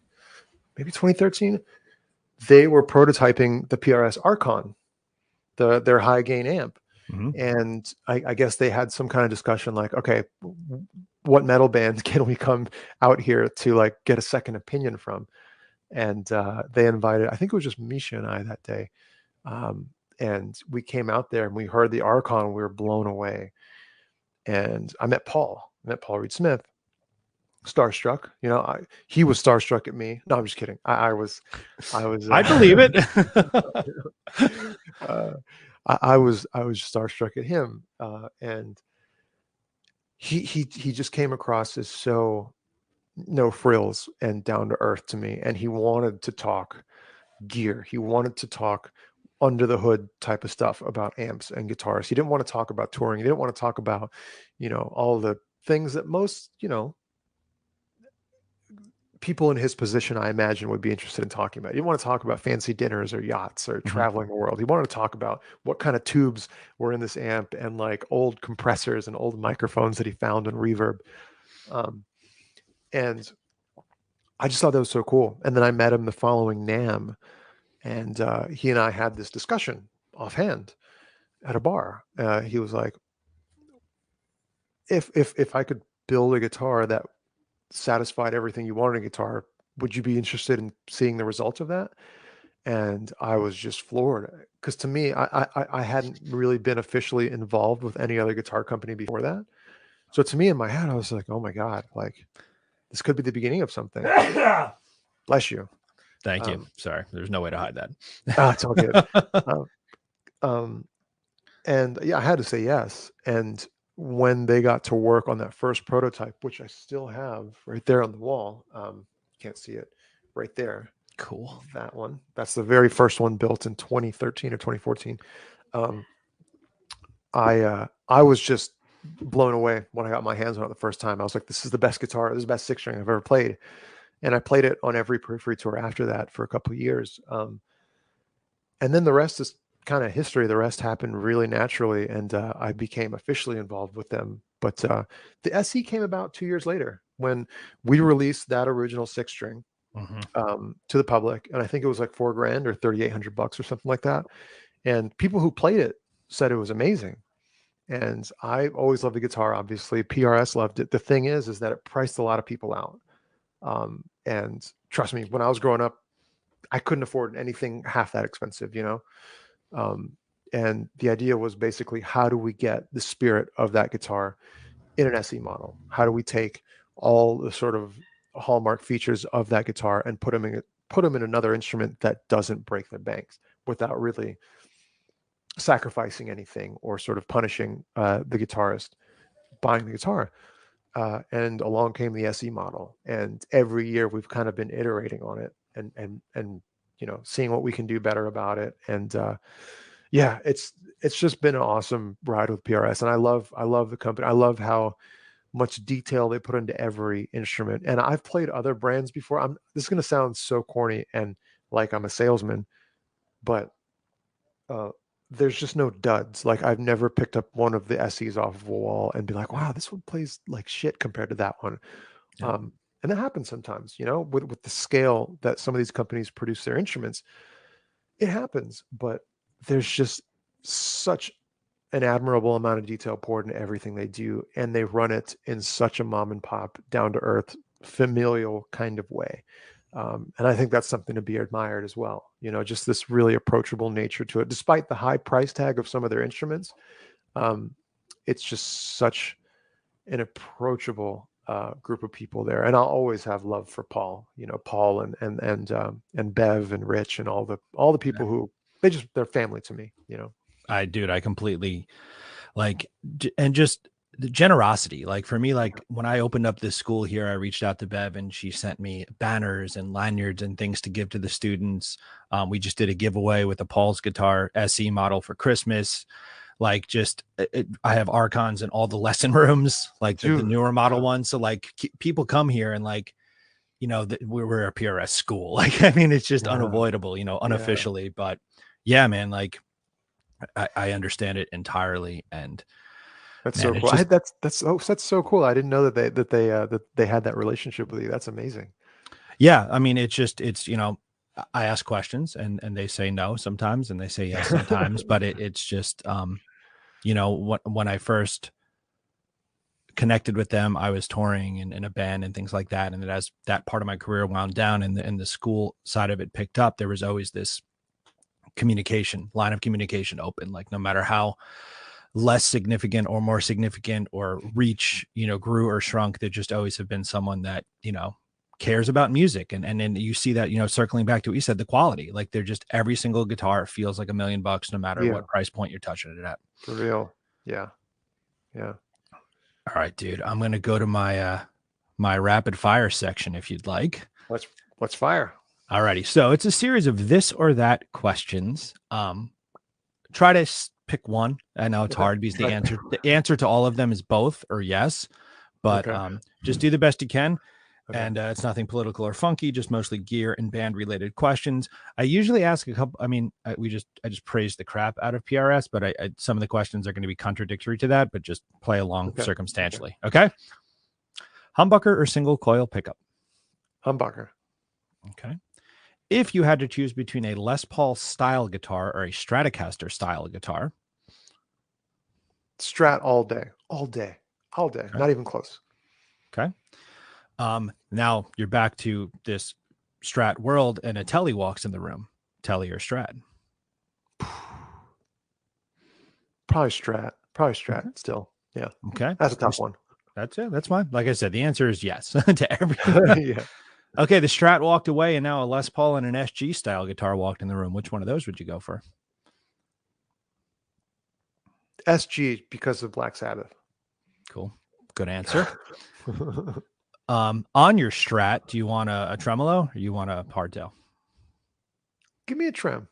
maybe 2013, they were prototyping the PRS Archon, their high gain amp. Mhm. And I guess they had some kind of discussion like, okay, what metal bands can we come out here to like get a second opinion from? And they invited, I think it was just Misha and I that day. Um, and we came out there and we heard the Archon. We were blown away. And I met Paul Reed Smith, starstruck. He was starstruck at me. No, I'm just kidding. I was, I believe it. uh, I was starstruck at him, and he just came across as so no frills and down to earth to me, and he wanted to talk gear. He wanted to talk under the hood type of stuff about amps and guitars. He didn't want to talk about touring. He didn't want to talk about, all the things that most, people in his position, I imagine, would be interested in talking about. He didn't want to talk about fancy dinners or yachts or Mhm. traveling the world. He wanted to talk about what kind of tubes were in this amp and like old compressors and old microphones that he found in reverb. Um, and I just thought that was so cool. And then I met him the following NAM, and he and I had this discussion offhand at a bar. He was like, if I could build a guitar that satisfied everything you wanted in a guitar, would you be interested in seeing the results of that? And I was just floored because to me, I hadn't really been officially involved with any other guitar company before that. So to me, in my head, I was like, oh my god, like this could be the beginning of something. Bless you. Thank you. Um, Sorry, there's no way to hide it's all good. that. Uh, um, and yeah, I had to say yes. And when they got to work on that first prototype, which I still have right there on the wall, can't see it right there. Cool. That one. That's the very first one built in 2013 or 2014. Um, I was just blown away when I got my hands on it the first time. I was like, this is the best guitar, this is the best 6-string I've ever played. And I played it on every Periphery tour after that for a couple of years. And then the rest is kind of history. The rest happened really naturally, and I became officially involved with them. But the SE came about 2 years later when we released that original 6-string Mhm. to the public, and I think it was like $4,000 or $3,800 or something like that. And people who played it said it was amazing. And I always loved the guitar. Obviously, PRS loved it. The thing is that it priced a lot of people out. And trust me, when I was growing up, I couldn't afford anything half that expensive, Um, and the idea was basically, how do we get the spirit of that guitar in an SE model? How do we take all the sort of hallmark features of that guitar and put them in another instrument that doesn't break the banks without really sacrificing anything or sort of punishing the guitarist? buying the guitar. And along came the SE model, and every year we've kind of been iterating on it and seeing what we can do better about it. And yeah, it's just been an awesome ride with PRS, and I love the company. I love how much detail they put into every instrument. And I've played other brands before. This is going to sound so corny and like I'm a salesman, but uh, there's just no duds. Like I've never picked up one of the SEs off of a wall and be like, wow, this one plays like shit compared to that one. Yeah. And that happens sometimes, with the scale that some of these companies produce their instruments, it happens. But there's just such an admirable amount of detail poured into everything they do, and they run it in such a mom and pop, down to earth, familial kind of way. And I think that's something to be admired as well. Just this really approachable nature to it, despite the high price tag of some of their instruments. Um, it's just such an approachable group of people there, and I'll always have love for Paul. Paul and Bev and Rich and all the people who they're family to me. I completely like, and just the generosity. Like for me, like when I opened up this school here, I reached out to Bev and she sent me banners and lanyards and things to give to the students. We just did a giveaway with a Paul's Guitar SE model for Christmas. Like I have archons in all the lesson rooms, like the Dude, newer model ones. So like people come here and like, we're a PRS school. Like, I mean, it's just yeah, unavoidable, yeah. unofficially, but yeah, man, like I understand it entirely. And That's man, so it's cool. just, That's so cool. I didn't know that they had that relationship with you. That's amazing. yeah, I mean, I ask questions and they say no sometimes and they say yes sometimes, but it's just, when I first connected with them, I was touring in a band and things like that. And as that part of my career wound down and the school side of it picked up, there was always this line of communication open, like no matter how less significant or more significant or reach, grew or shrunk, there just always have been someone that, cares about music. And then you see that, circling back to what you said, the quality, like they're just every single guitar feels like $1,000,000 no matter Yeah, what price point you're touching it at. for real. Yeah, yeah. All right, dude. I'm gonna go to my rapid fire section if you'd like. Let's fire. Alrighty. So it's a series of this or that questions. Try to pick one. I know it's Okay. hard because the answer to all of them is both or yes, but Okay. just do the best you can. Okay. And it's nothing political or funky, just mostly gear and band related questions. I usually ask a couple. I mean, I just praise the crap out of PRS, but some of the questions are going to be contradictory to that. But just play along Okay. Okay. circumstantially. Okay. Humbucker or single coil pickup? Humbucker. Okay. If you had to choose between a Les Paul style guitar or a Stratocaster style guitar? Strat all day. All day. All day. Okay. Not even close. Okay. Now you're back to this Strat world, and a Telly walks in the room. Telly or Strat? Probably Strat. Probably Strat Okay. still. Yeah. Okay. That's a tough one. That's it. That's fine. Like I said, the answer is yes to everything. Yeah. Okay, the Strat walked away, and now a Les Paul and an SG style guitar walked in the room. Which one of those would you go for? SG because of Black Sabbath. Cool. Good answer. On your Strat, do you want a tremolo or you want a hardtail? Give me a trim.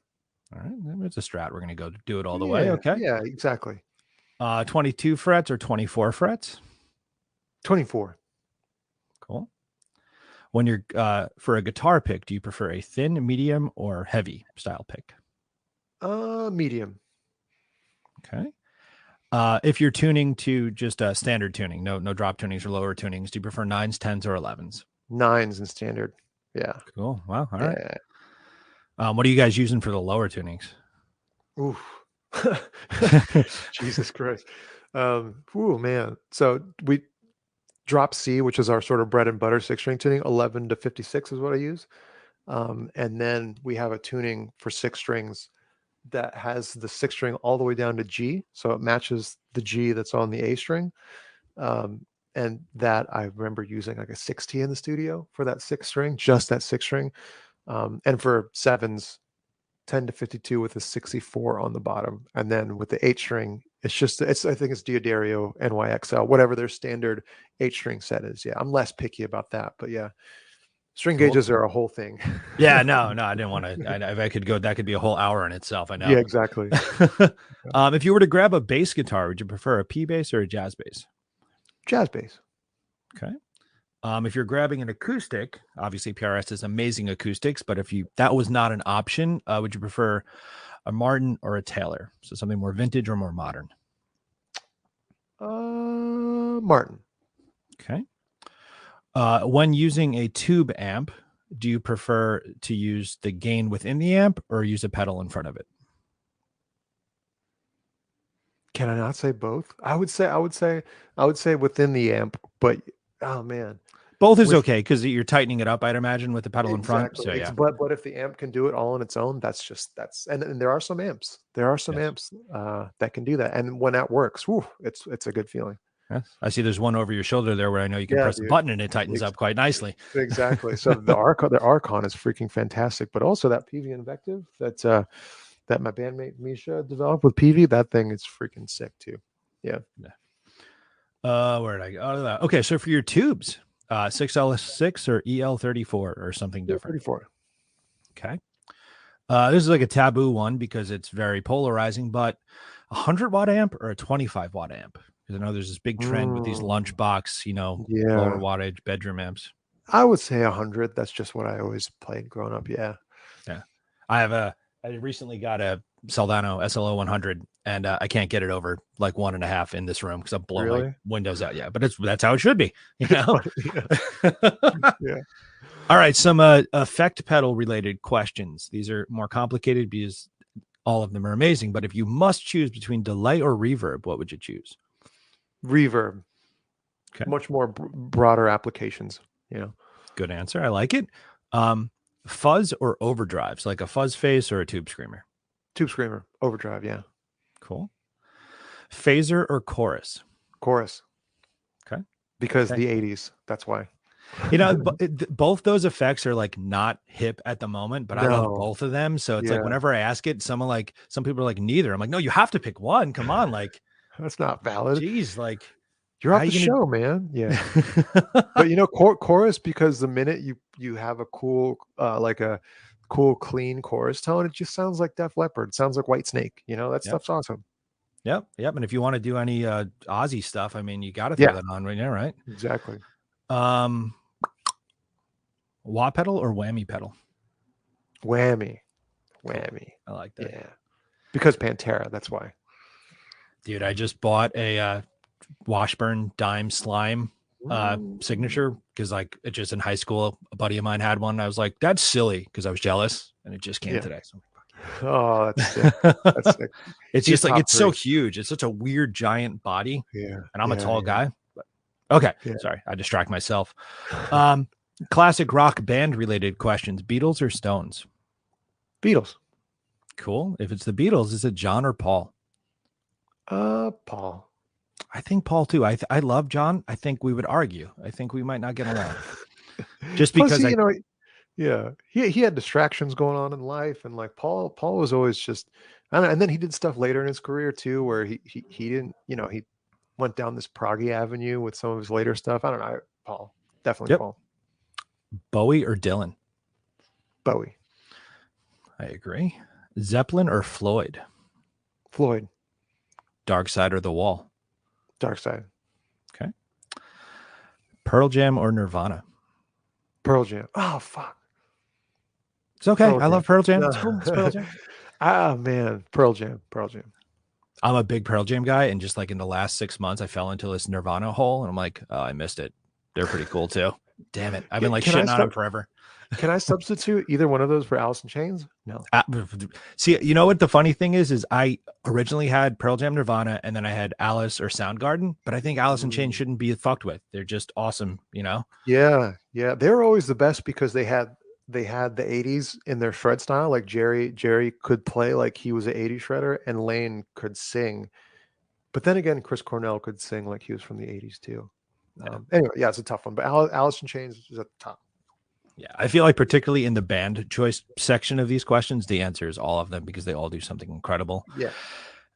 All right, it's a Strat. We're going to go do it all the way. Yeah. Okay. Yeah, exactly. 22 frets or 24 frets? 24. Cool. When you're for a guitar pick, do you prefer a thin, medium, or heavy style pick? Medium. Okay. If you're tuning to just standard tuning, no drop tunings or lower tunings, do you prefer nines, tens, or 11s? Nines in standard. Yeah. Cool. Wow. All right. Yeah. What are you guys using for the lower tunings? Oof. Jesus Christ. Ooh, man. So we drop C, which is our sort of bread and butter 6-string tuning. 11 to 56 is what I use. And then we have a tuning for 6 strings that has the 6th string all the way down to G. So it matches the G that's on the A string. And that I remember using like a 6T in the studio for that 6th string, just that 6th string. And for 7s, 10 to 52 with a 64 on the bottom. And then with the 8 string, it's I think it's Diodario NYXL, whatever their standard 8 string set is. Yeah, I'm less picky about that, but yeah, string Cool. gauges are a whole thing. Yeah, no, I didn't want to. If I could go, that could be a whole hour in itself. I Yeah, know. exactly. If you were to grab a bass guitar, would you prefer a P bass or a jazz bass? Jazz bass. Okay. If you're grabbing an acoustic, obviously PRS has amazing acoustics, but if that was not an option, would you prefer a Martin or a Taylor? So something more vintage or more modern? Martin. Okay. When using a tube amp, do you prefer to use the gain within the amp or use a pedal in front of it? Can I not say both? I would say within the amp, but oh man, Both is with okay because you're tightening it up, I'd imagine, with the pedal in front. exactly. So yeah, But if the amp can do it all on its own, that's and there are some amps. There are some yes, amps that can do that, and when that works, whew, it's a good feeling. yes. I see there's one over your shoulder there where I know you can Yeah, press a dude. button and it tightens Ex- up quite nicely. Exactly. So the Archon is freaking fantastic, but also that PV Invective that my bandmate Misha developed with PV, that thing is freaking sick too. Yeah. Where did I go? Okay, so for your tubes, 6L6 or EL34 or something Yeah, different. 34. Okay. This is like a taboo one because it's very polarizing, but a 100-watt amp or a 25-watt amp? Because I know there's this big trend with these Mm, lunchbox, lower yeah. wattage bedroom amps. I would say 100. That's just what I always played growing up. Yeah. Yeah. I recently got a Soldano SLO 100 and I can't get it over like 1.5 in this room because I'm blowing my Really? windows out. Yeah, but that's how it should be, It's funny. Yeah. Yeah. All right, some effect pedal related questions. These are more complicated because all of them are amazing. But if you must choose between delay or reverb, what would you choose? Reverb. Okay, Much more broader applications. You know, good answer. I like it. Um, Fuzz or overdrives, like a fuzz face or a tube screamer. Tube Screamer, Overdrive. Yeah. Cool. Phaser or chorus. Chorus. Okay. Because Okay. the 80s. That's why. Both those effects are like not hip at the moment, but I love No. both of them. So it's like Yeah. whenever I ask it, some people are like neither. I'm like, no, you have to pick one. Come on, like, That's not valid. geez, like, You're how off are the you show, man. Yeah. gonna? But chorus, because the minute you have a cool like a cool clean chorus tone, it just sounds like Def Leppard. It sounds like White Snake. That Yep, stuff's awesome. yep. And if you want to do any Aussie stuff, I mean, you got to throw Yeah, that on right now, right? exactly. Um, Wah pedal or whammy pedal? Whammy. Cool. Whammy. I like that, Yeah. Because Pantera, that's why. dude. I just bought a Washburn Dime Slime Mm. signature because like it just in high school a buddy of mine had one. I was like, that's silly because I was jealous and it just came Yeah. today. So Oh, that's sick. That's sick. it's He's just like top it's so three. huge. It's such a weird giant body, Yeah. and I'm a Yeah. tall Yeah. guy. But okay, Yeah. sorry, I distract myself. Um, Classic rock band related questions: Beatles or Stones? Beatles. Cool. If it's the Beatles, is it John or Paul? Paul. I think Paul too. I love John. I think we would argue. I think we might not get along just Plus, because I yeah, he had distractions going on in life, and like Paul was always just, I don't know, and then he did stuff later in his career too, where he didn't, he went down this proggy avenue with some of his later stuff. I don't know, Paul, definitely yep. Paul. Bowie or Dylan? Bowie. I agree. Zeppelin or Floyd? Floyd. Dark Side or The Wall? Dark Side. Okay. Pearl Jam or Nirvana? Pearl Jam. Oh fuck. It's okay. Pearl I Jam. love Pearl Jam. No. It's cool. It's Pearl Jam. Ah man, Pearl Jam. Pearl Jam. I'm a big Pearl Jam guy, and just like in the last 6 months, I fell into this Nirvana hole, and I'm like, oh, I missed it. They're pretty cool too. Damn it! I've been like Can I shitting on stop? them forever. Can I substitute either one of those for Alice in Chains? No. Uh, See, you know what the funny thing is I originally had Pearl Jam, Nirvana, and then I had Alice or Soundgarden, but I think Alice and Chain Mm. shouldn't be fucked with. They're just awesome. Yeah, yeah. They were always the best because they had the 80s in their shred style. Like Jerry could play like he was an 80s shredder, and Lane could sing. But then again, Chris Cornell could sing like he was from the 80s too. Yeah. Anyway, yeah, it's a tough one. But Alice in Chains is at the top. Yeah, I feel like particularly in the band choice section of these questions, the answer is all of them because they all do something incredible. Yeah.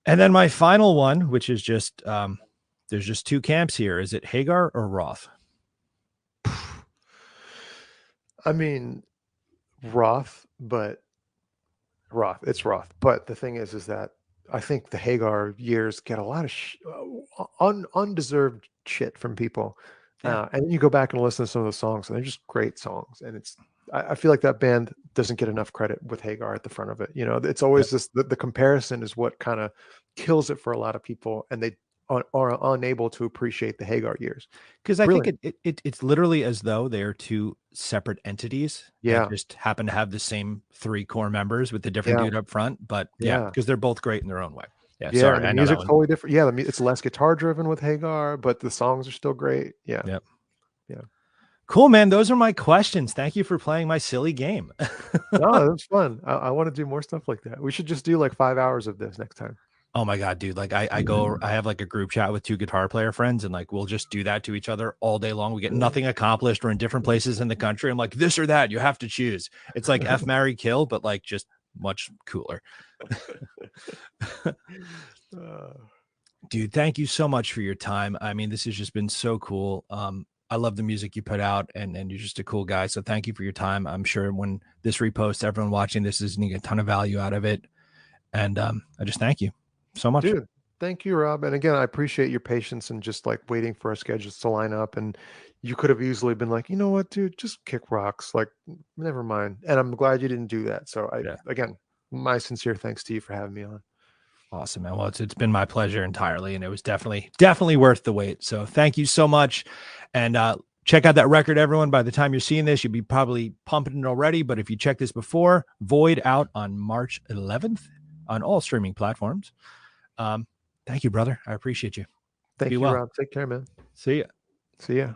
And then my final one, which is just there's just two camps here. Is it Hagar or Roth? I mean, Roth, but Roth. It's Roth. But the thing is that I think the Hagar years get a lot of undeserved shit from people. Yeah. And then you go back and listen to some of the songs, and they're just great songs. And I feel like that band doesn't get enough credit with Hagar at the front of it. You know, it's always Yep. this the comparison is what kind of kills it for a lot of people, and they are unable to appreciate the Hagar years. Because I think Brilliant. it's literally as though they are two separate entities that Yeah. just happen to have the same three core members with the different Yeah. dude up front. But yeah, Yeah. because they're both great in their own way. Yeah, Yeah, and sorry, the I know that music's one. totally different. Yeah, it's less guitar driven with Hagar, but the songs are still great. Yeah, Yep. yeah. Cool, man. Those are my questions. Thank you for playing my silly game. No, it was fun. I want to do more stuff like that. We should just do like 5 hours of this next time. Oh my god, dude! Like I have like a group chat with two guitar player friends, and like we'll just do that to each other all day long. We get nothing accomplished. We're in different places in the country. I'm like, this or that. You have to choose. It's like F, marry, kill, but like just much cooler. Uh, Dude, thank you so much for your time. I mean, this has just been so cool. I love the music you put out, and you're just a cool guy. So thank you for your time. I'm sure when this reposts, everyone watching this is going to get a ton of value out of it. And I just thank you so much. Dude, thank you, Rob. And again, I appreciate your patience and just like waiting for our schedules to line up. And you could have easily been like, you know what, dude, just kick rocks. Like, never mind. And I'm glad you didn't do that. So Yeah. again, my sincere thanks to you for having me on. Awesome, man. Well, it's been my pleasure entirely, and it was definitely worth the wait. So thank you so much, and check out that record, everyone. By the time you're seeing this, you'll be probably pumping it already. But if you check this before, Void out on March 11th on all streaming platforms. Thank you, brother. I appreciate you. Be Thank you, well. Rob. Take care, man. See ya. See ya.